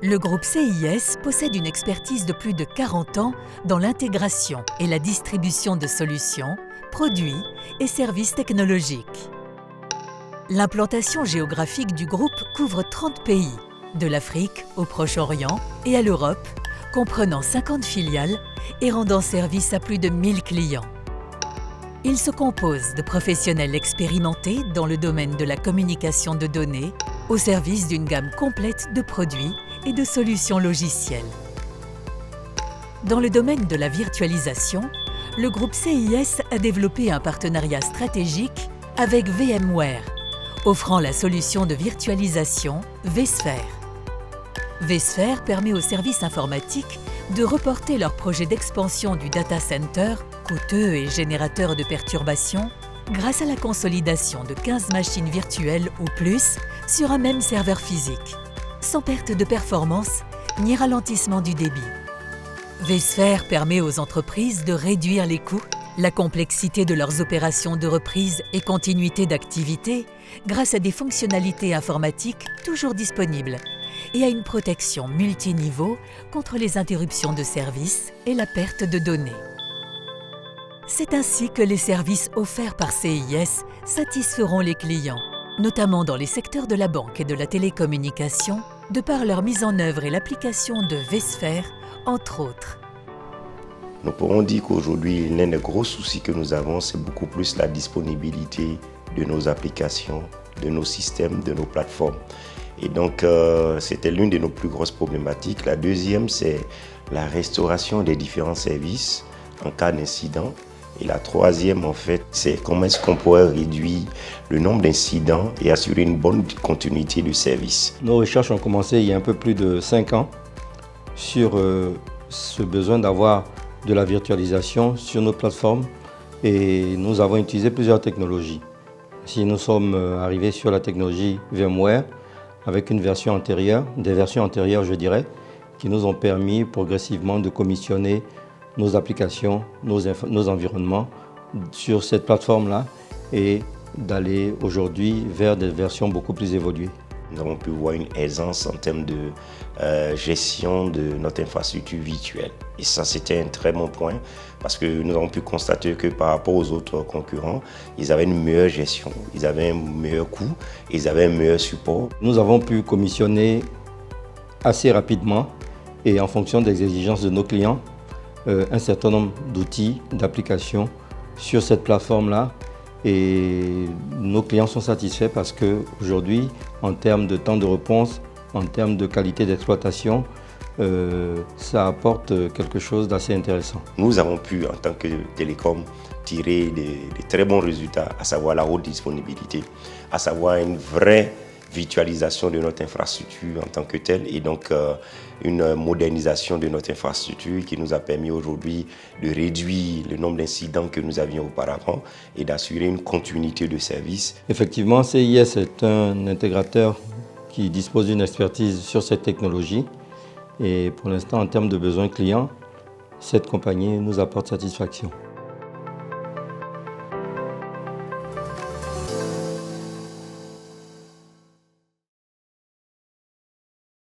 Le groupe CIS possède une expertise de plus de 40 ans dans l'intégration et la distribution de solutions, produits et services technologiques. L'implantation géographique du groupe couvre 30 pays, de l'Afrique au Proche-Orient et à l'Europe, comprenant 50 filiales et rendant service à plus de 1000 clients. Il se compose de professionnels expérimentés dans le domaine de la communication de données, au service d'une gamme complète de produits et de solutions logicielles. Dans le domaine de la virtualisation, le groupe CIS a développé un partenariat stratégique avec VMware, offrant la solution de virtualisation vSphere. vSphere permet aux services informatiques de reporter leurs projets d'expansion du data center, coûteux et générateur de perturbations, grâce à la consolidation de 15 machines virtuelles ou plus sur un même serveur physique, sans perte de performance ni ralentissement du débit. vSphere permet aux entreprises de réduire les coûts, la complexité de leurs opérations de reprise et continuité d'activité grâce à des fonctionnalités informatiques toujours disponibles et à une protection multiniveau contre les interruptions de service et la perte de données. C'est ainsi que les services offerts par CIS satisferont les clients, notamment dans les secteurs de la banque et de la télécommunication, de par leur mise en œuvre et l'application de vSphere, entre autres. Nous pourrons dire qu'aujourd'hui, l'un des gros soucis que nous avons, c'est beaucoup plus la disponibilité de nos applications, de nos systèmes, de nos plateformes. Et donc, c'était l'une de nos plus grosses problématiques. La deuxième, c'est la restauration des différents services en cas d'incident. Et la troisième, en fait, c'est comment est-ce qu'on pourrait réduire le nombre d'incidents et assurer une bonne continuité du service. Nos recherches ont commencé il y a un peu plus de 5 ans sur ce besoin d'avoir de la virtualisation sur nos plateformes et nous avons utilisé plusieurs technologies. Si nous sommes arrivés sur la technologie VMware avec une version antérieure, des versions antérieures je dirais, qui nous ont permis progressivement de commissionner nos applications, nos environnements sur cette plateforme-là et d'aller aujourd'hui vers des versions beaucoup plus évoluées. Nous avons pu voir une aisance en termes de gestion de notre infrastructure virtuelle. Et ça, c'était un très bon point parce que nous avons pu constater que par rapport aux autres concurrents, ils avaient une meilleure gestion, ils avaient un meilleur coût, ils avaient un meilleur support. Nous avons pu commissionner assez rapidement et en fonction des exigences de nos clients, un certain nombre d'outils, d'applications sur cette plateforme-là. Et nos clients sont satisfaits parce qu'aujourd'hui, en termes de temps de réponse, en termes de qualité d'exploitation, ça apporte quelque chose d'assez intéressant. Nous avons pu, en tant que télécom, tirer des très bons résultats, à savoir la haute disponibilité, à savoir une vraie virtualisation de notre infrastructure en tant que telle et donc une modernisation de notre infrastructure qui nous a permis aujourd'hui de réduire le nombre d'incidents que nous avions auparavant et d'assurer une continuité de service. Effectivement, CIS est un intégrateur qui dispose d'une expertise sur cette technologie et pour l'instant, en termes de besoins clients, cette compagnie nous apporte satisfaction.